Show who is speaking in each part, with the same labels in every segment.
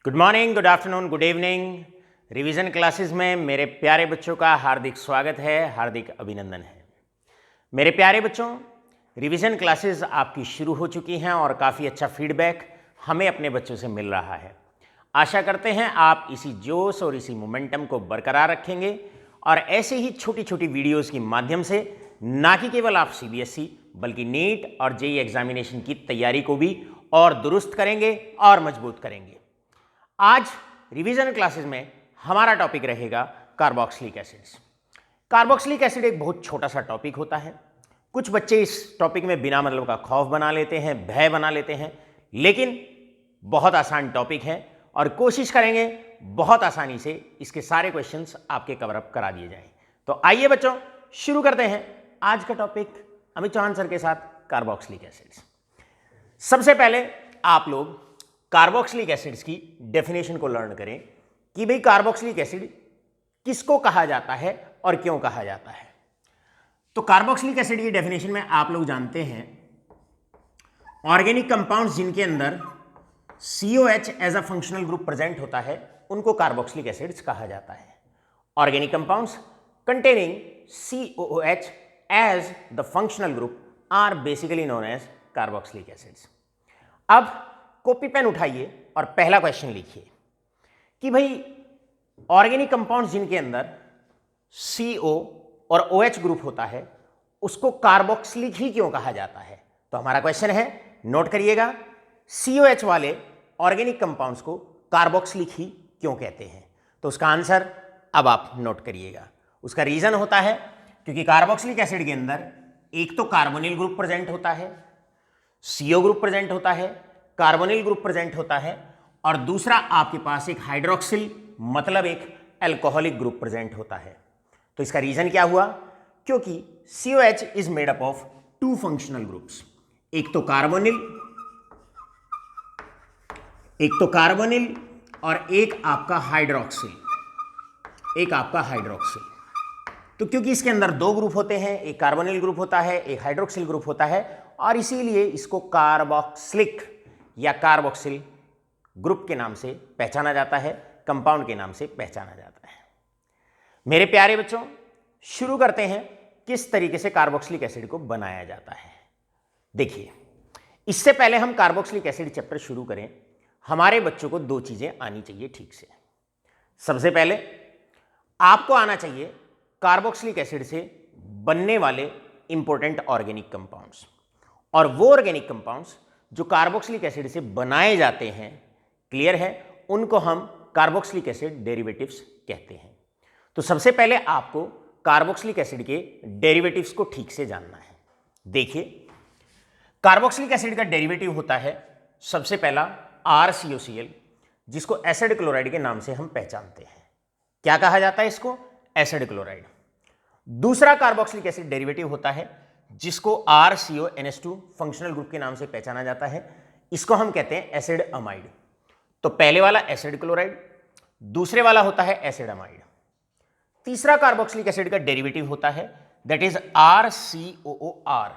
Speaker 1: Good morning, good afternoon, good evening. Revision classes में मेरे प्यारे बच्चों का हार्दिक स्वागत है, हार्दिक अभिनंदन है। मेरे प्यारे बच्चों, रिवीजन क्लासेस आपकी शुरू हो चुकी हैं और काफ़ी अच्छा फीडबैक हमें अपने बच्चों से मिल रहा है। आशा करते हैं आप इसी जोश और इसी मोमेंटम को बरकरार रखेंगे और ऐसे ही छोटी छोटी वीडियोज़ के माध्यम से ना कि केवल आप CBSE बल्कि नीट और JEE एग्जामिनेशन की तैयारी को भी और दुरुस्त करेंगे और मजबूत करेंगे। आज रिवीजन क्लासेस में हमारा टॉपिक रहेगा कार्बोक्सिलिक एसिड्स। कार्बोक्सिलिक एसिड एक बहुत छोटा सा टॉपिक होता है। कुछ बच्चे इस टॉपिक में बिना मतलब का खौफ बना लेते हैं, भय बना लेते हैं, लेकिन बहुत आसान टॉपिक है और कोशिश करेंगे बहुत आसानी से इसके सारे क्वेश्चंस आपके कवर अप करा दिए जाएं। तो आइए बच्चों, शुरू करते हैं आज का टॉपिक अमित चौहान सर के साथ, कार्बोक्सिलिक एसिड्स। सबसे पहले आप लोग कार्बोक्सिलिक एसिड्स की डेफिनेशन को लर्न करें कि भाई कार्बोक्सिलिक एसिड किसको कहा जाता है और क्यों कहा जाता है। तो कार्बोक्सिलिक एसिड की डेफिनेशन में आप लोग जानते हैं, ऑर्गेनिक कंपाउंड्स जिनके अंदर COH as a functional group present होता है उनको कार्बोक्सिलिक एसिड्स कहा जाता है। Organic compounds containing COOH as the functional group are basically known as carboxylic acids. अब कॉपी पेन उठाइए और पहला क्वेश्चन लिखिए कि भाई ऑर्गेनिक कंपाउंड्स जिनके अंदर CO और OH ग्रुप होता है उसको कार्बोक्सिलिक ही क्यों कहा जाता है। तो हमारा क्वेश्चन है, नोट करिएगा, COH वाले ऑर्गेनिक कंपाउंड्स को कार्बोक्सिलिक ही क्यों कहते हैं। तो उसका आंसर अब आप नोट करिएगा। उसका रीजन होता है क्योंकि कार्बोक्सिलिक एसिड के अंदर एक तो कार्बोनिल ग्रुप प्रेजेंट होता है, CO ग्रुप प्रेजेंट होता है, कार्बोनिल ग्रुप प्रेजेंट होता है और दूसरा आपके पास एक हाइड्रोक्सिल मतलब एक अल्कोहलिक ग्रुप प्रेजेंट होता है। तो इसका रीजन क्या हुआ, क्योंकि COH is made up of two functional groups, एक तो कार्बोनिल और एक आपका हाइड्रोक्सिल, तो क्योंकि इसके अंदर दो ग्रुप होते हैं, एक कार्बोनिल ग्रुप होता है, एक हाइड्रोक्सिल ग्रुप होता है और इसीलिए इसको कार्बोक्सिलिक या कार्बोक्सिल ग्रुप के नाम से पहचाना जाता है, कंपाउंड के नाम से पहचाना जाता है। मेरे प्यारे बच्चों, शुरू करते हैं किस तरीके से कार्बोक्सिलिक एसिड को बनाया जाता है। देखिए, इससे पहले हम कार्बोक्सिलिक एसिड चैप्टर शुरू करें, हमारे बच्चों को दो चीजें आनी चाहिए ठीक से। सबसे पहले आपको आना चाहिए कार्बोक्सिलिक एसिड से बनने वाले इंपॉर्टेंट ऑर्गेनिक कंपाउंड्स, और वो ऑर्गेनिक कंपाउंड्स जो कार्बोक्सिलिक एसिड से बनाए जाते हैं, क्लियर है, उनको हम कार्बोक्सिलिक एसिड डेरिवेटिव्स कहते हैं। तो सबसे पहले आपको कार्बोक्सिलिक एसिड के डेरिवेटिव्स को ठीक से जानना है। देखिए, कार्बोक्सिलिक एसिड का डेरिवेटिव होता है सबसे पहला RCOCl, जिसको एसिड क्लोराइड के नाम से हम पहचानते हैं। क्या कहा जाता है इसको? Acid chloride. दूसरा कार्बोक्सिलिक एसिड डेरिवेटिव होता है जिसको RCONH2 फंक्शनल ग्रुप के नाम से पहचाना जाता है, इसको हम कहते हैं एसिड अमाइड। तो पहले वाला एसिड क्लोराइड, दूसरे वाला होता है एसिड अमाइड। तीसरा कार्बोक्सिलिक एसिड का डेरिवेटिव होता है दैट इज RCOOR,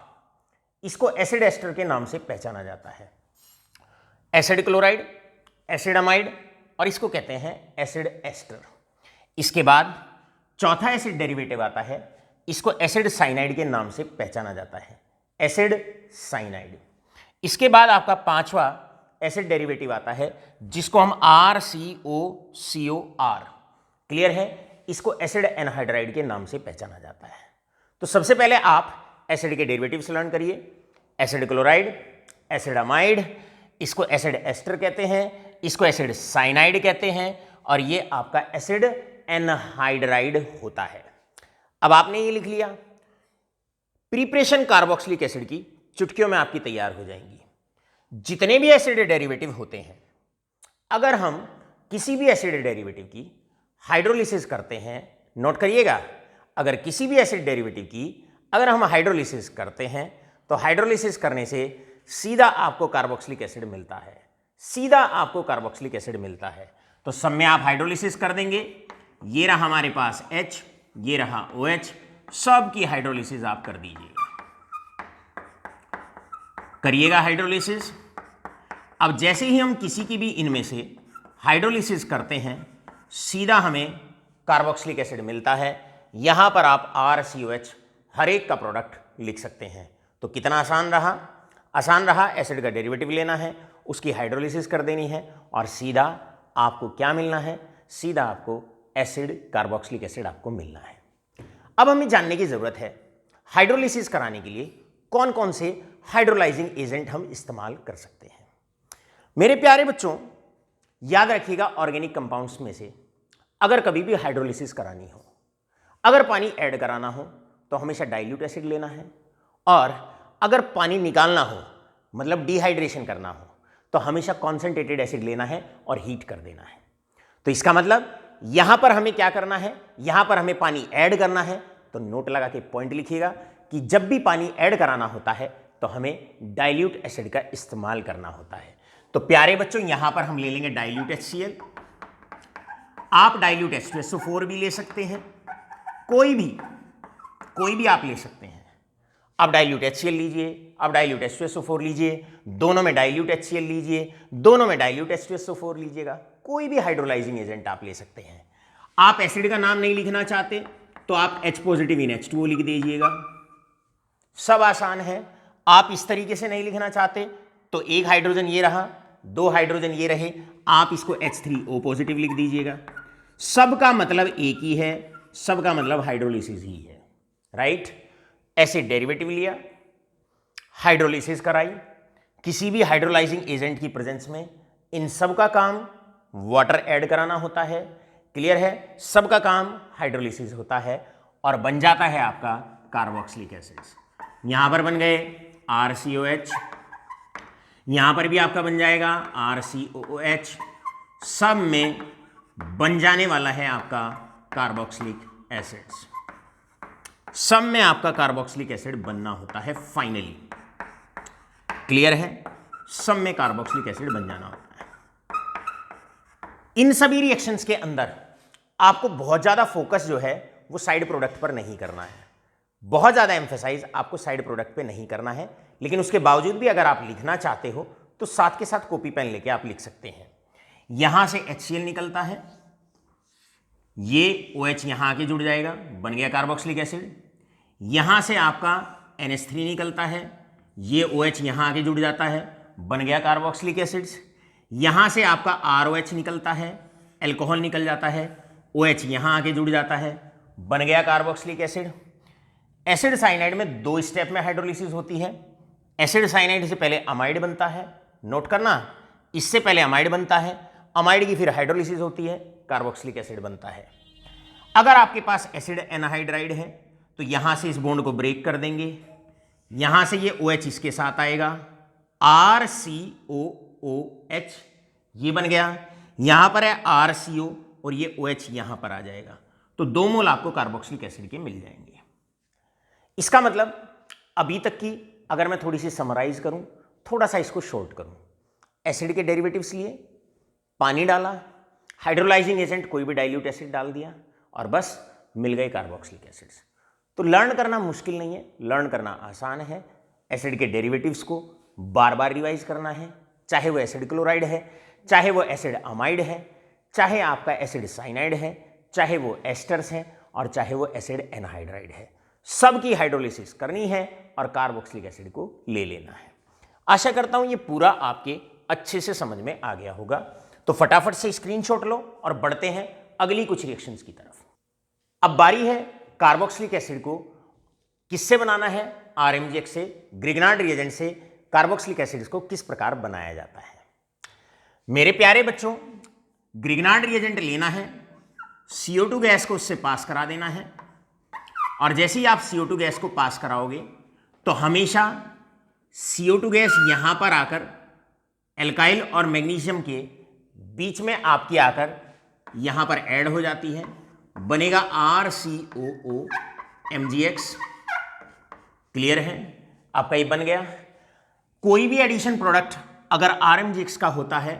Speaker 1: इसको एसिड एस्टर के नाम से पहचाना जाता है। एसिड क्लोराइड, एसिड अमाइड और इसको कहते हैं एसिड एस्टर। इसके बाद चौथा एसिड डेरिवेटिव आता है, इसको एसिड साइनाइड के नाम से पहचाना जाता है, एसिड साइनाइड। इसके बाद आपका पांचवा एसिड डेरिवेटिव आता है जिसको हम RCOCOR, क्लियर है, इसको एसिड एनहाइड्राइड के नाम से पहचाना जाता है। तो सबसे पहले आप एसिड के डेरिवेटिव्स लर्न करिए। एसिड क्लोराइड, एसिड अमाइड, इसको एसिड एस्टर कहते हैं, इसको एसिड साइनाइड कहते हैं और ये आपका एसिड एनहाइड्राइड होता है। अब आपने ये लिख लिया, प्रिपरेशन कार्बोक्सिलिक एसिड की चुटकियों में आपकी तैयार हो जाएंगी। जितने भी एसिड डेरिवेटिव होते हैं, अगर हम किसी भी एसिड डेरिवेटिव की हाइड्रोलिसिस करते हैं, नोट करिएगा, अगर किसी भी एसिड डेरिवेटिव की अगर हम हाइड्रोलिसिस करते हैं तो हाइड्रोलिसिस करने से सीधा आपको कार्बोक्सिलिक एसिड मिलता है, सीधा आपको कार्बोक्सिलिक एसिड मिलता है। तो सब में आप हाइड्रोलिसिस कर देंगे, ये रहा हमारे पास H, ये रहा OH, सब की हाइड्रोलिसिस आप कर दीजिएगा, करिएगा हाइड्रोलिसिस। अब जैसे ही हम किसी की भी इनमें से हाइड्रोलिसिस करते हैं, सीधा हमें कार्बोक्सिलिक एसिड मिलता है। यहां पर आप RCOH हर एक का प्रोडक्ट लिख सकते हैं। तो कितना आसान रहा? आसान रहा। एसिड का डेरिवेटिव लेना है, उसकी हाइड्रोलिसिस कर देनी है और सीधा आपको क्या मिलना है? सीधा आपको एसिड, कार्बोक्सिलिक एसिड आपको मिलना है। अब हमें जानने की जरूरत है हाइड्रोलिसिस कराने के लिए कौन कौन से हाइड्रोलाइजिंग एजेंट हम इस्तेमाल कर सकते हैं। मेरे प्यारे बच्चों, याद रखिएगा, ऑर्गेनिक कंपाउंड्स में से अगर कभी भी हाइड्रोलिसिस करानी हो, अगर पानी ऐड कराना हो तो हमेशा डाइल्यूट एसिड लेना है, और अगर पानी निकालना हो मतलब डिहाइड्रेशन करना हो तो हमेशा कॉन्सेंट्रेटेड एसिड लेना है और हीट कर देना है। तो इसका मतलब यहां पर हमें क्या करना है? यहां पर हमें पानी ऐड करना है, तो नोट लगा के पॉइंट लिखिएगा कि जब भी पानी ऐड कराना होता है तो हमें डाइल्यूट एसिड का इस्तेमाल करना होता है। तो प्यारे बच्चों, यहां पर हम ले लेंगे डाइल्यूट HCl। आप डाइल्यूट H2SO4 भी ले सकते हैं, कोई भी आप ले सकते हैं। अब डाइल्यूट HCl लीजिए, अब डाइल्यूट H2SO4 लीजिए, दोनों में डाइल्यूट HCl लीजिए, दोनों में डाइल्यूट H2SO4 लीजिएगा। कोई भी हाइड्रोलाइजिंग एजेंट आप ले सकते हैं। आप एसिड का नाम नहीं लिखना चाहते तो आप H पॉजिटिव इन H2O लिख दीजिएगा, सब आसान है। आप इस तरीके से नहीं लिखना चाहते तो एक हाइड्रोजन ये रहा, दो हाइड्रोजन ये रहे, आप इसको H3O पॉजिटिव लिख दीजिएगा। सबका मतलब एक ही है, सबका मतलब हाइड्रोलिसिस ही है, राइट। एसिड डेरिवेटिव लिया, हाइड्रोलिसिस कराई, किसी भी हाइड्रोलाइजिंग एजेंट की प्रेजेंस में इन सब का काम वाटर ऐड कराना होता है। क्लियर है? सबका काम हाइड्रोलिसिस होता है और बन जाता है आपका कार्बोक्सिलिक एसिड्स। यहां पर बन गए RCOH, यहां पर भी आपका बन जाएगा RCOOH, सब में बन जाने वाला है आपका कार्बोक्सिलिक एसिड्स। सब में आपका कार्बोक्सिलिक एसिड बनना होता है फाइनली। क्लियर है? सब में कार्बोक्सिलिक एसिड बन जाना होता है। इन सभी रिएक्शंस के अंदर आपको बहुत ज्यादा फोकस जो है वो साइड प्रोडक्ट पर नहीं करना है, बहुत ज्यादा एम्फेसाइज आपको साइड प्रोडक्ट पे नहीं करना है। लेकिन उसके बावजूद भी अगर आप लिखना चाहते हो तो साथ के साथ कॉपी पेन लेके आप लिख सकते हैं। यहां से HCl निकलता है, ये OH यहां आके जुड़ जाएगा, बन गया कार्बोक्सिलिक एसिड। यहां से आपका NH3 निकलता है, ये OH यहां आके जुड़ जाता है, बन गया कार्बोक्सिलिक एसिड्स। यहां से आपका ROH निकलता है, एल्कोहल निकल जाता है, OH यहां आके जुड़ जाता है, बन गया कार्बोक्सिलिक एसिड। एसिड साइनाइड में दो स्टेप में हाइड्रोलिसिस होती है। एसिड साइनाइड से पहले अमाइड बनता है, नोट करना, इससे पहले अमाइड बनता है, अमाइड की फिर हाइड्रोलिसिस होती है, कार्बोक्सिलिक एसिड बनता है। अगर आपके पास एसिड एनहाइड्राइड है तो यहां से इस बॉन्ड को ब्रेक कर देंगे, यहां से ये OH इसके साथ आएगा, RCOOH ये बन गया, यहां पर है RCO और ये OH यहां पर आ जाएगा, तो 2 मोल आपको कार्बोक्सिलिक एसिड के मिल जाएंगे। इसका मतलब अभी तक की अगर मैं थोड़ी सी समराइज करूं, थोड़ा सा इसको शॉर्ट करूं, एसिड के डेरिवेटिव्स लिए, पानी डाला, हाइड्रोलाइजिंग एजेंट कोई भी डाइल्यूट एसिड डाल दिया और बस मिल गए कार्बोक्सिलिक एसिड्स। तो लर्न करना मुश्किल नहीं है, लर्न करना आसान है। एसिड के डेरिवेटिव्स को बार बार रिवाइज करना है, चाहे वो एसिड क्लोराइड है, चाहे वो एसिड अमाइड है, चाहे आपका एसिड साइनाइड है, चाहे वो एस्टर्स हैं और चाहे वो एसिड एनहाइड्राइड है, सबकी हाइड्रोलिसिस करनी है और कार्बोक्सिलिक एसिड को ले लेना है। आशा करता हूं ये पूरा आपके अच्छे से समझ में आ गया होगा। तो फटाफट से स्क्रीनशॉट लो और बढ़ते हैं अगली कुछ रिएक्शंस की तरफ। अब बारी है कार्बोक्सिलिक एसिड को किससे बनाना है? RMGX से, ग्रिग्नार्ड रिएजेंट से कार्बोक्सिलिक एसिड को किस प्रकार बनाया जाता है। मेरे प्यारे बच्चों, ग्रिग्नार्ड रिएजेंट लेना है, CO2 गैस को उससे पास करा देना है और जैसे ही आप CO2 गैस को पास कराओगे तो हमेशा CO2 गैस यहां पर आकर एल्काइल और मैग्नीशियम के बीच में आपकी आकर यहां पर ऐड हो जाती है, बनेगा RCOOMgX। क्लियर है? आपका ये बन गया। कोई भी एडिशन प्रोडक्ट अगर RMGX का होता है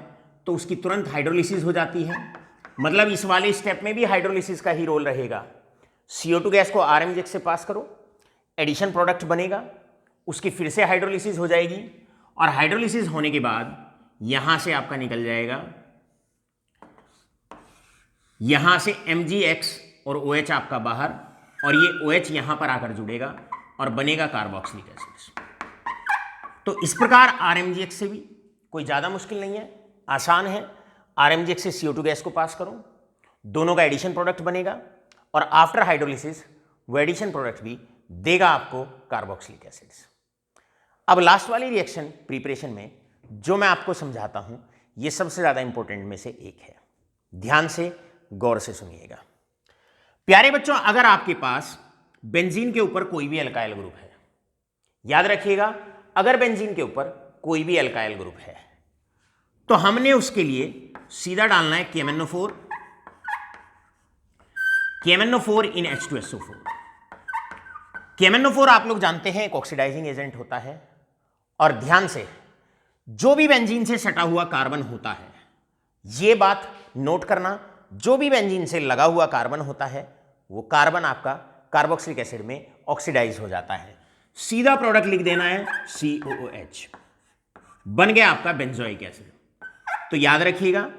Speaker 1: तो उसकी तुरंत हाइड्रोलिसिस हो जाती है, मतलब इस वाले स्टेप में भी हाइड्रोलिसिस का ही रोल रहेगा। CO2 गैस को RMGX से पास करो, एडिशन प्रोडक्ट बनेगा, उसकी फिर से हाइड्रोलिसिस हो जाएगी और हाइड्रोलिसिस होने के बाद यहां से आपका निकल जाएगा यहां से MgX और OH आपका बाहर, और ये OH यहां पर आकर जुड़ेगा और बनेगा कार्बोक्सिलिक एसिड। तो इस प्रकार RMgX से भी कोई ज़्यादा मुश्किल नहीं है, आसान है। RMgX से CO2 गैस को पास करो, दोनों का एडिशन प्रोडक्ट बनेगा और आफ्टर हाइड्रोलिसिस वो एडिशन प्रोडक्ट भी देगा आपको कार्बोक्सिलिक एसिड्स। अब लास्ट वाली रिएक्शन प्रिपरेशन में जो मैं आपको समझाता हूं, ये सबसे ज़्यादा इंपॉर्टेंट में से एक है। ध्यान से गौर से सुनिएगा प्यारे बच्चों। अगर आपके पास बेंजीन के ऊपर कोई भी अल्काइल ग्रुप है, याद रखिएगा, अगर बेंजीन के ऊपर कोई भी अल्काइल ग्रुप है तो हमने उसके लिए सीधा डालना है KMnO4 इन H2SO4। KMnO4 आप लोग जानते हैं एक ऑक्सीडाइजिंग एजेंट होता है, और ध्यान से जो भी बेंजीन से सटा हुआ कार्बन होता है, यह बात नोट करना, जो भी बेंजीन से लगा हुआ कार्बन होता है वो कार्बन आपका कार्बोक्सिलिक एसिड में ऑक्सीडाइज हो जाता है। सीधा प्रोडक्ट लिख देना है COOH, बन गया आपका बेंजोइक एसिड। तो याद रखिएगा,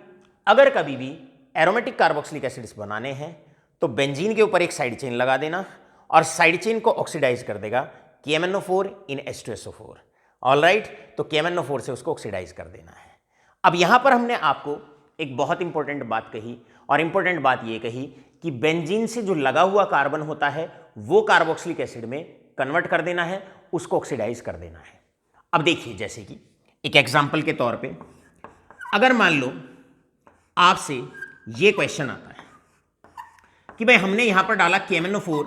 Speaker 1: अगर कभी भी एरोमेटिक कार्बोक्सिलिक एसिड्स बनाने हैं तो बेंजीन के ऊपर एक साइड चेन लगा देना और साइड चेन को ऑक्सीडाइज कर देगा KMnO4 इन H2SO4। ऑलराइट, तो KMnO4 से उसको ऑक्सीडाइज कर देना है। अब यहां पर हमने आपको एक बहुत इंपॉर्टेंट बात कही, और इंपॉर्टेंट बात यह कही कि बेंजीन से जो लगा हुआ कार्बन होता है वो कार्बोक्सिलिक एसिड में कन्वर्ट कर देना है, उसको ऑक्सीडाइज कर देना है। अब देखिए, जैसे कि एक एग्जांपल के तौर पे अगर मान लो आपसे ये क्वेश्चन आता है कि भाई हमने यहां पर डाला KMnO4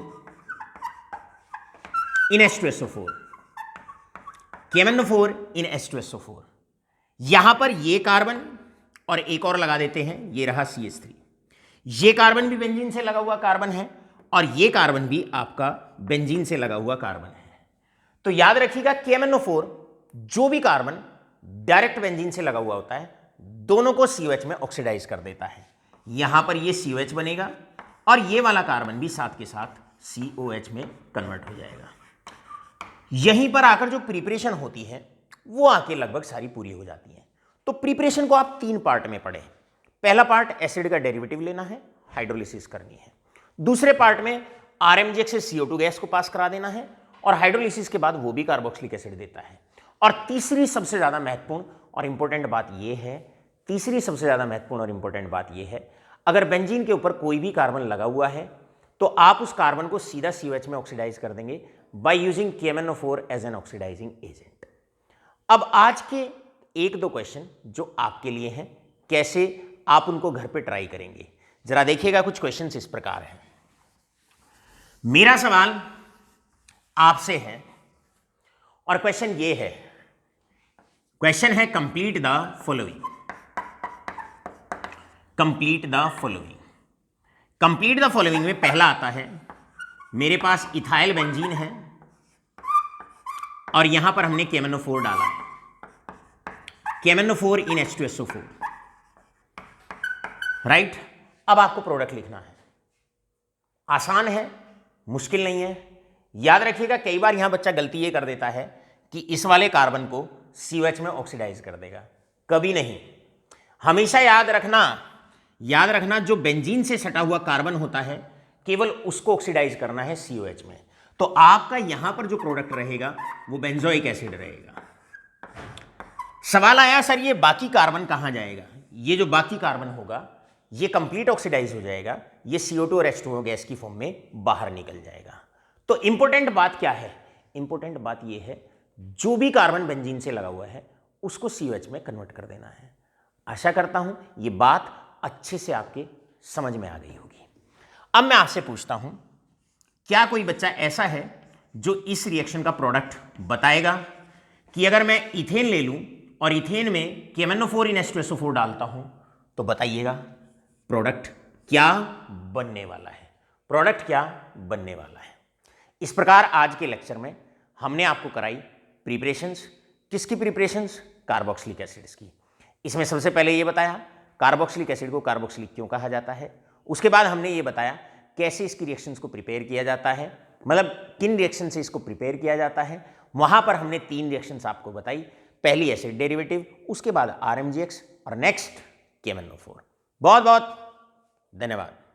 Speaker 1: इन H2SO4, KMnO4 इन H2SO4, यहां पर ये कार्बन और एक और लगा देते हैं, ये रहा CH3। ये कार्बन भी बेंजीन से लगा हुआ कार्बन है और ये कार्बन भी आपका बेंजीन से लगा हुआ कार्बन है। तो याद रखिएगा, KMnO4 जो भी कार्बन डायरेक्ट बेंजीन से लगा हुआ होता है दोनों को COH में ऑक्सीडाइज कर देता है। यहां पर ये COH बनेगा और ये वाला कार्बन भी साथ के साथ COH में कन्वर्ट हो जाएगा। यहीं पर आकर जो प्रिपरेशन होती है वो आके लगभग सारी पूरी हो जाती है। तो प्रिपरेशन को आप 3 पार्ट में पढ़ें। पहला पार्ट एसिड का डेरिवेटिव लेना है, हाइड्रोलिसिस करनी है। दूसरे पार्ट में RMgX से CO2 गैस को पास करा देना है और हाइड्रोलिसिस के बाद वो भी कार्बोक्सिलिक एसिड देता है। और तीसरी सबसे ज्यादा महत्वपूर्ण और इंपॉर्टेंट बात यह है, अगर बेंजीन के ऊपर कोई भी कार्बन लगा हुआ है तो आप उस कार्बन को सीधा COH में ऑक्सीडाइज कर देंगे by using KMnO4 as an oxidising agent. अब आज के 1-2 क्वेश्चन जो आपके लिए हैं, कैसे आप उनको घर पे ट्राई करेंगे, जरा देखिएगा। कुछ क्वेश्चंस इस प्रकार हैं। मेरा सवाल आपसे है और क्वेश्चन ये है, क्वेश्चन है complete the following. Complete the following में पहला आता है, मेरे पास इथाइल बेंजीन है और यहां पर हमने KMnO4 डाला है, KMnO4 इन H2SO4, राइट। अब आपको प्रोडक्ट लिखना है। आसान है, मुश्किल नहीं है। याद रखिएगा, कई बार यहां बच्चा गलती ये कर देता है कि इस वाले कार्बन को COH में ऑक्सीडाइज कर देगा। कभी नहीं, हमेशा याद रखना जो बेंजीन से सटा हुआ कार्बन होता है केवल उसको ऑक्सीडाइज करना है COH में। तो आपका यहां पर जो प्रोडक्ट रहेगा वो बेंजोइक एसिड रहेगा। सवाल आया, सर ये बाकी कार्बन कहां जाएगा? ये जो बाकी कार्बन होगा ये कंप्लीट ऑक्सीडाइज हो जाएगा, ये CO2 और H2O गैस की फॉर्म में बाहर निकल जाएगा। तो इंपॉर्टेंट बात क्या है? इंपॉर्टेंट बात ये है, जो भी कार्बन बेंजीन से लगा हुआ है उसको COH में कन्वर्ट कर देना है। आशा करता हूं ये बात अच्छे से आपके समझ में आ गई होगी। अब मैं आपसे पूछता हूं, क्या कोई बच्चा ऐसा है जो इस रिएक्शन का प्रोडक्ट बताएगा कि अगर मैं इथेन ले लूं और इथेन में KMnO4 इन H2SO4 डालता हूं तो बताइएगा प्रोडक्ट क्या बनने वाला है? इस प्रकार आज के लेक्चर में हमने आपको कराई प्रिपरेशंस। किसकी प्रिपरेशंस? कार्बोक्सिलिक एसिड्स की। इसमें सबसे पहले ये बताया कार्बोक्सिलिक एसिड को कार्बोक्सिलिक क्यों कहा जाता है। उसके बाद हमने ये बताया कैसे इसकी रिएक्शंस को प्रिपेयर किया जाता है, मतलब किन रिएक्शन से इसको प्रिपेयर किया जाता है। वहां पर हमने 3 रिएक्शंस आपको बताई, पहली एसिड डेरिवेटिव, उसके बाद RMgX और नेक्स्ट KMnO4। बहुत बहुत धन्यवाद।